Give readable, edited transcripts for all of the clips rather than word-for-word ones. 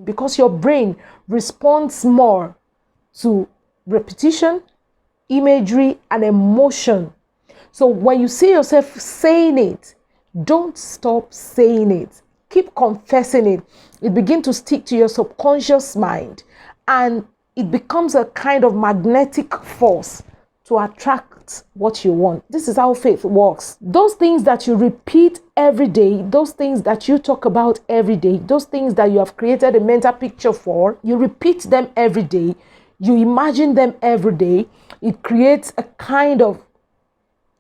because your brain responds more to repetition, imagery, and emotion. So when you see yourself saying it, don't stop saying it. Keep confessing it. It begins to stick to your subconscious mind, and it becomes a kind of magnetic force to attract what you want. This is how faith works. Those things that you repeat every day, those things that you talk about every day, those things that you have created a mental picture for, you repeat them every day, you imagine them every day. It creates a kind of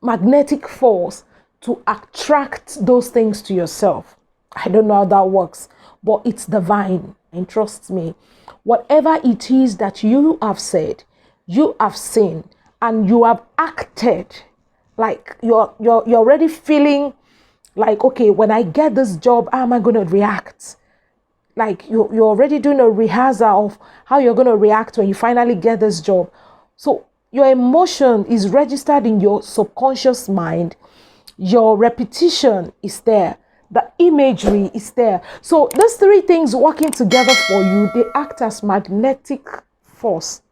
magnetic force to attract those things to yourself. I don't know how that works, but it's divine. And trust me, whatever it is that you have said, you have seen, and you have acted, like you're already feeling like, okay, when I get this job, how am I going to react? Like you're already doing a rehearsal of how you're going to react when you finally get this job. So your emotion is registered in your subconscious mind. Your repetition is there. The imagery is there. So those three things working together for you, they act as magnetic force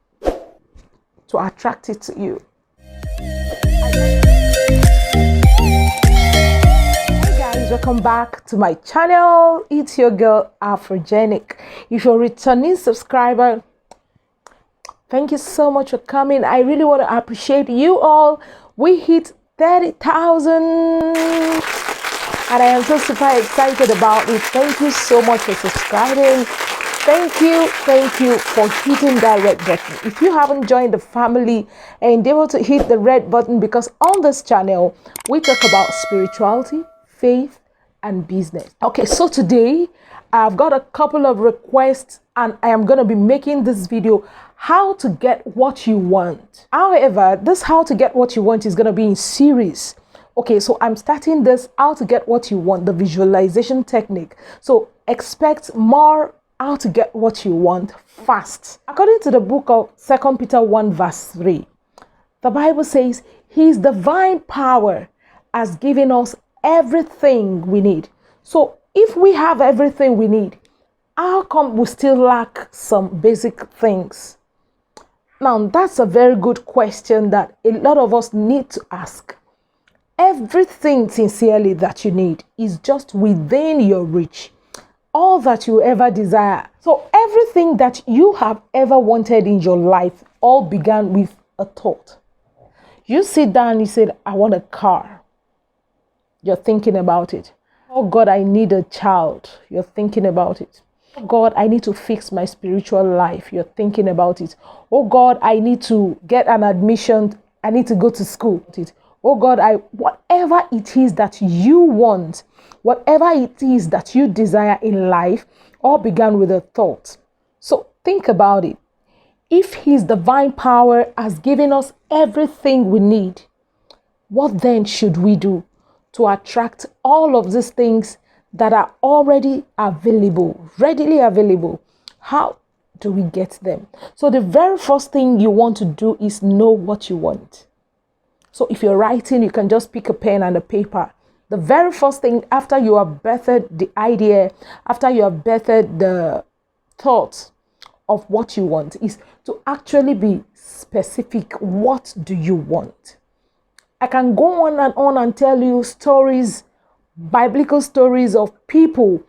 to attract it to you. Hey guys, welcome back to my channel. It's your girl AFROGENIC. If you're a returning subscriber, thank you so much for coming. I really want to appreciate you all. We hit 30,000 and I am so super excited about it. Thank you so much for subscribing. Thank you for hitting that red button. If you haven't joined the family, endeavor to hit the red button, because on this channel we talk about spirituality, faith, and business. Okay, so today I've got a couple of requests and I am going to be making this video how to get what you want. However, this how to get what you want is going to be in series. Okay, so I'm starting this how to get what you want, the visualization technique. So expect more how to get what you want fast. According to the book of 2 Peter 1 verse 3, the Bible says his divine power has given us everything we need. So if we have everything we need, how come we still lack some basic things? Now, that's a very good question that a lot of us need to ask. Everything sincerely that you need is just within your reach. All that you ever desire. So everything that you have ever wanted in your life all began with a thought. You sit down and you said, I want a car. You're thinking about it. Oh God, I need a child. You're thinking about it. Oh God, I need to fix my spiritual life. You're thinking about it. Oh God, I need to get an admission. I need to go to school. Oh God, whatever it is that you want, whatever it is that you desire in life, all began with a thought. So think about it. If his divine power has given us everything we need, what then should we do to attract all of these things that are already available, readily available? How do we get them? So the very first thing you want to do is know what you want. So if you're writing, you can just pick a pen and a paper. The very first thing after you have birthed the idea, after you have birthed the thought of what you want, is to actually be specific. What do you want? I can go on and tell you stories, biblical stories of people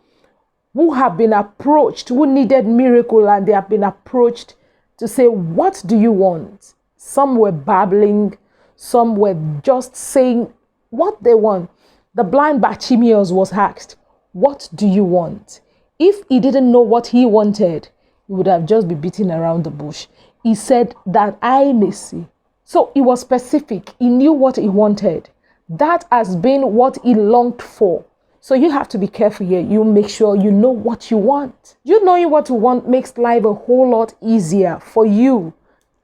who have been approached, who needed miracle, and they have been approached to say, what do you want? Some were babbling, some were just saying what they want. The blind Bartimaeus was asked, what do you want? If he didn't know what he wanted, he would have just been beating around the bush. He said that I may see. So he was specific. He knew what he wanted. That has been what he longed for. So you have to be careful here. You make sure you know what you want. You knowing what you want makes life a whole lot easier for you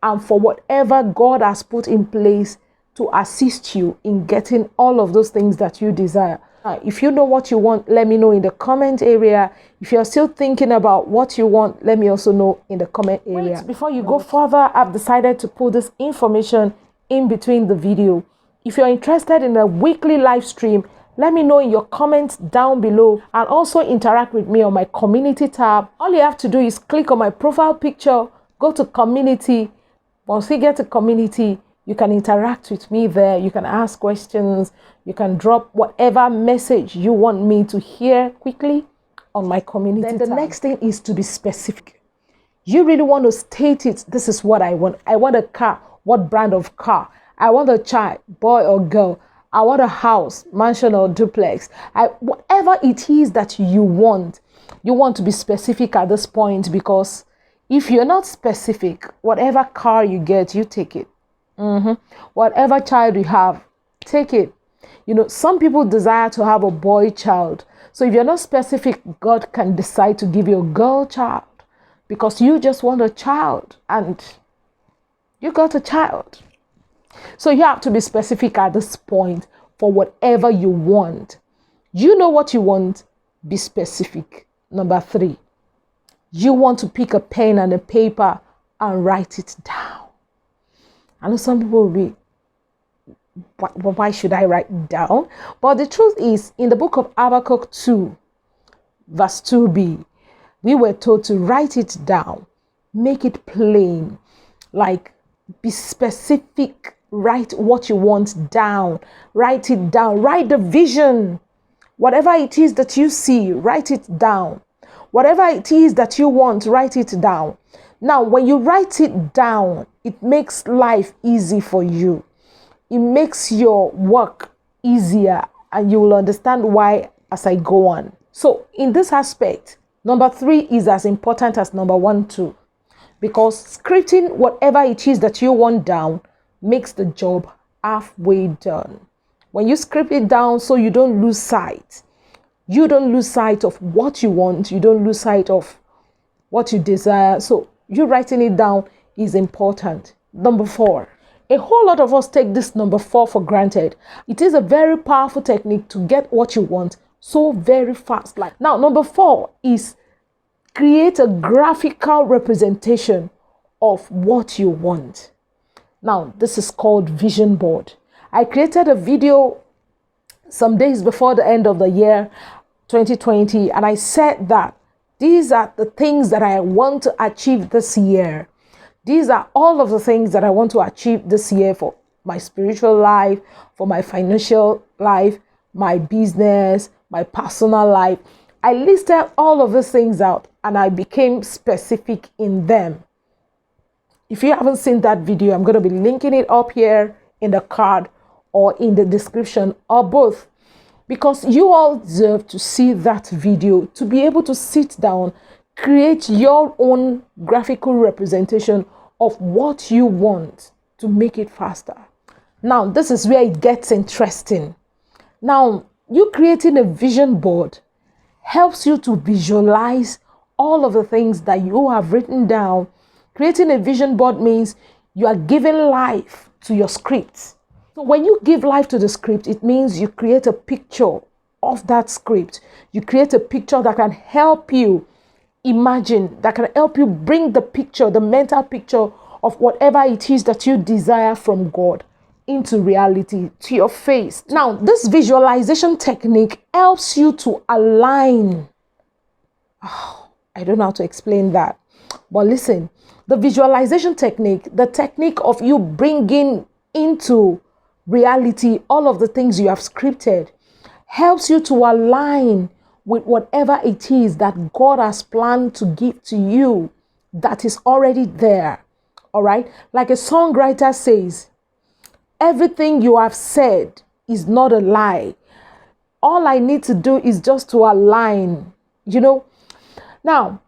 and for whatever God has put in place to assist you in getting all of those things that you desire. If you know what you want, let me know in the comment area. If you're still thinking about what you want, let me also know in the comment area. Wait, before you go further, I've decided to put this information in between the video. If you're interested in a weekly live stream, Let me know in your comments down below, and also interact with me on my community tab. All you have to do is click on my profile picture, go to community. Once you get to community, you can interact with me there. You can ask questions. You can drop whatever message you want me to hear quickly on my community tab. Then the next thing is to be specific. You really want to state it. This is what I want. I want a car. What brand of car? I want a child, boy or girl. I want a house, mansion or duplex. Whatever it is that you want to be specific at this point, because if you're not specific, whatever car you get, you take it. Whatever child you have, take it. You know, some people desire to have a boy child. So if you're not specific, God can decide to give you a girl child because you just want a child and you got a child. So you have to be specific at this point for whatever you want. You know what you want, be specific. Number 3, you want to pick a pen and a paper and write it down. I know some people will be, why should I write it down? But the truth is, in the book of Habakkuk 2, verse 2b, we were told to write it down, make it plain, like be specific. Write what you want down. Write it down. Write the vision. Whatever it is that you see, write it down. Whatever it is that you want, write it down. Now, when you write it down, it makes life easy for you. It makes your work easier, and you will understand why as I go on. So in this aspect, number 3 is as important as number 1 too, because scripting whatever it is that you want down makes the job halfway done. When you script it down, so you don't lose sight. You don't lose sight of what you want. You don't lose sight of what you desire. So you writing it down is important. Number 4. A whole lot of us take this number 4 for granted. It is a very powerful technique to get what you want so very fast. Like now, number 4 is create a graphical representation of what you want. Now, this is called vision board. I created a video some days before the end of the year 2020, and I said that these are the things that I want to achieve this year. These are all of the things that I want to achieve this year for my spiritual life, for my financial life, my business, my personal life. I listed all of these things out and I became specific in them. If you haven't seen that video, I'm going to be linking it up here in the card or in the description or both, because you all deserve to see that video to be able to sit down, create your own graphical representation of what you want to make it faster. Now, this is where it gets interesting. Now, you creating a vision board helps you to visualize all of the things that you have written down. Creating a vision board means you are giving life to your script. So when you give life to the script, it means you create a picture of that script. You create a picture that can help you imagine, that can help you bring the picture, the mental picture of whatever it is that you desire from God into reality, to your face. Now, this visualization technique helps you to align. I don't know how to explain that. But listen, the visualization technique, the technique of you bringing into reality all of the things you have scripted, helps you to align with whatever it is that God has planned to give to you that is already there. All right? Like a songwriter says, everything you have said is not a lie. All I need to do is just to align, you know. Now,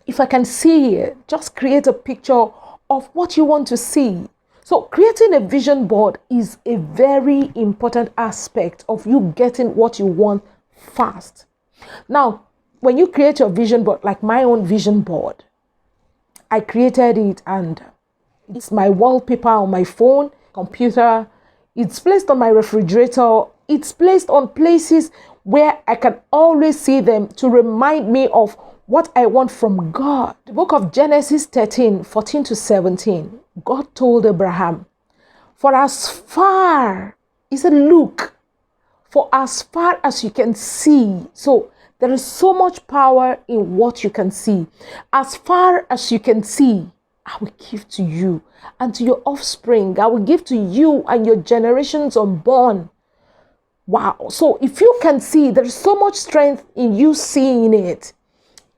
if I can see it, just create a picture of what you want to see. So creating a vision board is a very important aspect of you getting what you want fast. Now, when you create your vision board, like my own vision board, I created it and it's my wallpaper on my phone, computer. It's placed on my refrigerator. It's placed on places where I can always see them to remind me of what I want from God. The book of Genesis 13:14-17, God told Abraham, for as far, he said, look, For as far as you can see. So there is so much power in what you can see. As far as you can see, I will give to you and to your offspring. I will give to you and your generations unborn. Wow. So if you can see, there's so much strength in you seeing it.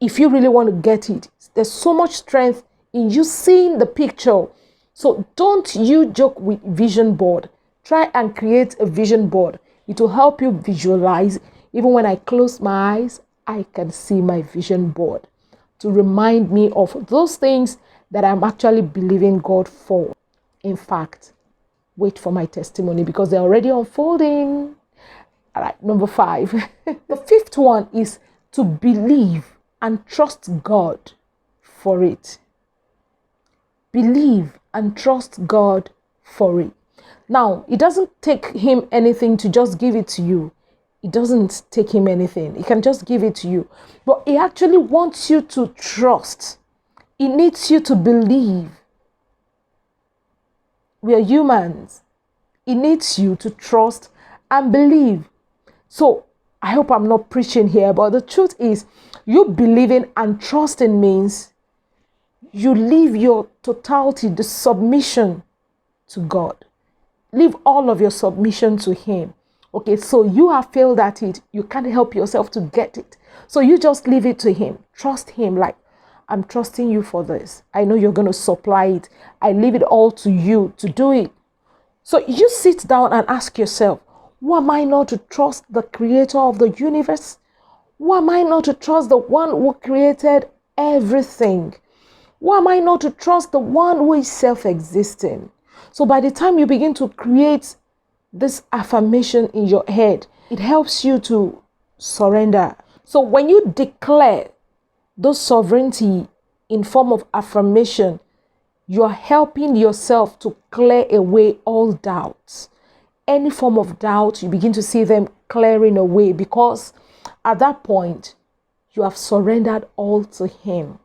If you really want to get it, there's so much strength in you seeing the picture. So don't you joke with vision board. Try and create a vision board. It will help you visualize. Even when I close my eyes, I can see my vision board to remind me of those things that I'm actually believing God for. In fact, wait for my testimony because they're already unfolding. All right, number 5. The 5th one is to believe and trust God for it. Believe and trust God for it. Now, it doesn't take him anything to just give it to you. It doesn't take him anything. He can just give it to you. But he actually wants you to trust. He needs you to believe. We are humans. He needs you to trust and believe. So, I hope I'm not preaching here, but the truth is, you believing and trusting means you leave your totality, the submission to God. Leave all of your submission to him. Okay, so you have failed at it. You can't help yourself to get it. So you just leave it to him. Trust him like, I'm trusting you for this. I know you're going to supply it. I leave it all to you to do it. So you sit down and ask yourself, who am I not to trust the creator of the universe? Who am I not to trust the one who created everything? Who am I not to trust the one who is self-existing? So by the time you begin to create this affirmation in your head, it helps you to surrender. So when you declare those sovereignty in form of affirmation, you're helping yourself to clear away all doubts. Any form of doubt, you begin to see them clearing away because at that point, you have surrendered all to him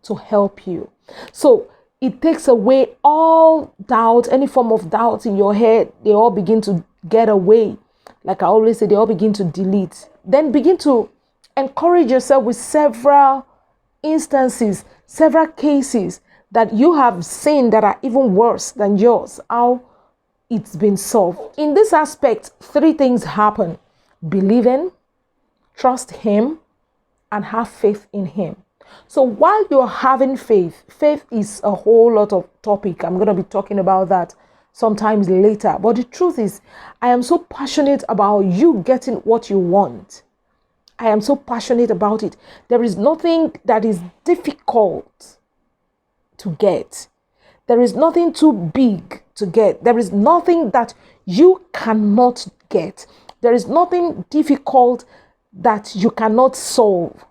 to help you. So it takes away all doubt, any form of doubt in your head. They all begin to get away. Like I always say, they all begin to delete. Then begin to encourage yourself with several instances, several cases that you have seen that are even worse than yours. How it's been solved. In this aspect, 3 things happen: believing, trust him, and have faith in him. So while you're having faith, faith is a whole lot of topic. I'm going to be talking about that sometimes later. But the truth is, I am so passionate about you getting what you want. I am so passionate about it. There is nothing that is difficult to get. There is nothing too big to get. There is nothing that you cannot get. There is nothing difficult that you cannot solve.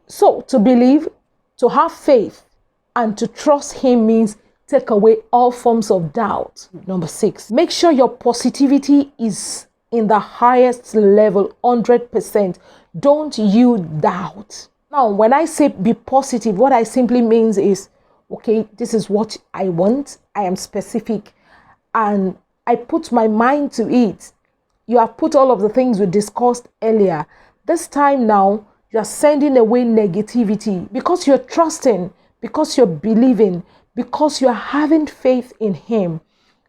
So to believe, to have faith, and to trust him means take away all forms of doubt. Number 6, make sure your positivity is in the highest level, 100%. Don't you doubt. Now, when I say be positive, what I simply means is, okay, this is what I want. I am specific and I put my mind to it. You have put all of the things we discussed earlier. This time now, you are sending away negativity because you're trusting, because you're believing, because you're having faith in him.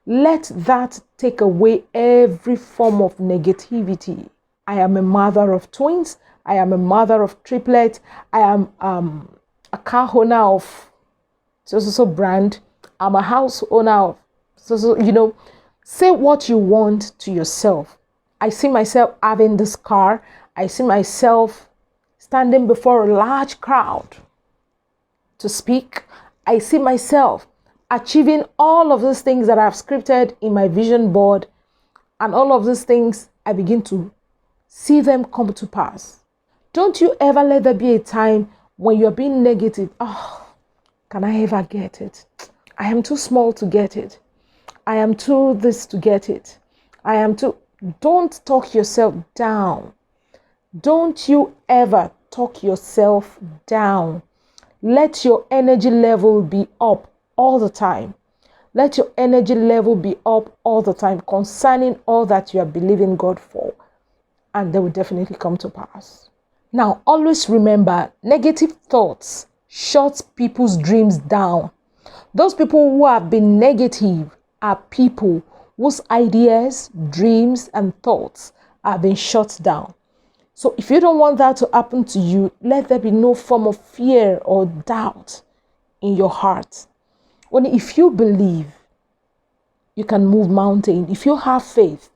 Let that take away every form of negativity. I am a mother of twins. I am a mother of triplets. I am a car owner of so brand. I'm a house owner of so. Say what you want to yourself. I see myself having this car. I see myself standing before a large crowd to speak. I see myself achieving all of those things that I've scripted in my vision board, and all of those things, I begin to see them come to pass. Don't you ever let there be a time when you're being negative. Oh, can I ever get it? I am too small to get it. I am too this to get it. I am too... Don't talk yourself down. Don't you ever talk yourself down. Let your energy level be up all the time. Let your energy level be up all the time concerning all that you are believing God for. and they will definitely come to pass. Now, always remember, negative thoughts shut people's dreams down. Those people who have been negative are people whose ideas, dreams, and thoughts have been shut down. So if you don't want that to happen to you, let there be no form of fear or doubt in your heart. If you believe, you can move mountains. If you have faith,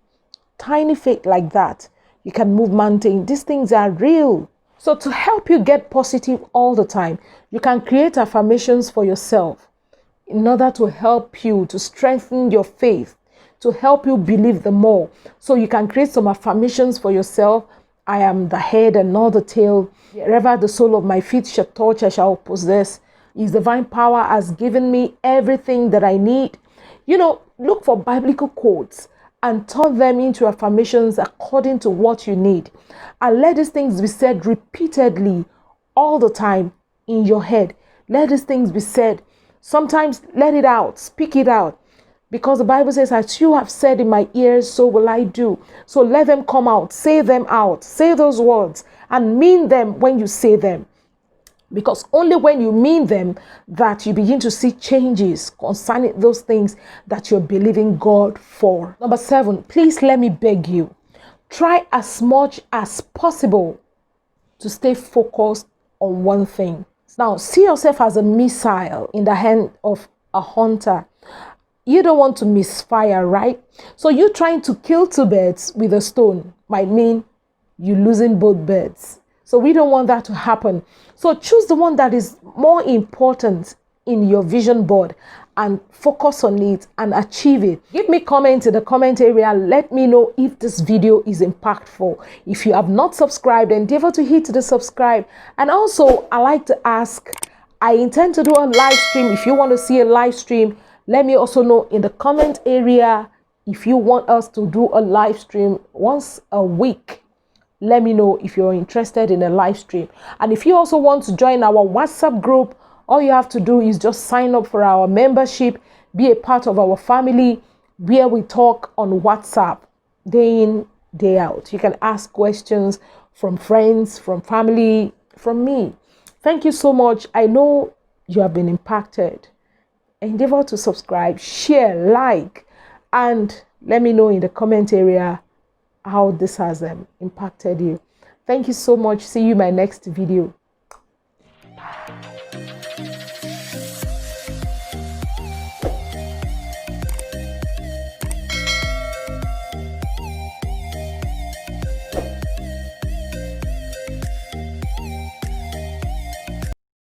tiny faith like that, you can move mountains. These things are real. So to help you get positive all the time, you can create affirmations for yourself in order to help you to strengthen your faith, to help you believe the more. So you can create some affirmations for yourself. I am the head and not the tail. Wherever the sole of my feet shall touch, I shall possess. His divine power has given me everything that I need. Look for biblical quotes and turn them into affirmations according to what you need. And let these things be said repeatedly all the time in your head. Let these things be said. Sometimes let it out, speak it out. Because the Bible says, as you have said in my ears, so will I do. So let them come out, say them out, say those words and mean them when you say them. Because only when you mean them that you begin to see changes concerning those things that you're believing God for. Number 7, please let me beg you, try as much as possible to stay focused on one thing. Now, see yourself as a missile in the hand of a hunter. You don't want to misfire, right? So you trying to kill 2 birds with a stone might mean you losing both birds. So we don't want that to happen. So choose the one that is more important in your vision board and focus on it and achieve it. Give me comments in the comment area. Let me know if this video is impactful. If you have not subscribed, endeavor to hit the subscribe. And also, I like to ask, I intend to do a live stream. If you want to see a live stream, let me also know in the comment area if you want us to do a live stream once a week. Let me know if you're interested in a live stream. And if you also want to join our WhatsApp group, all you have to do is just sign up for our membership, be a part of our family where we talk on WhatsApp day in, day out. You can ask questions from friends, from family, from me. Thank you so much. I know you have been impacted. Endeavor to subscribe, share, like, and let me know in the comment area how this has impacted you. Thank you so much. See you in my next video.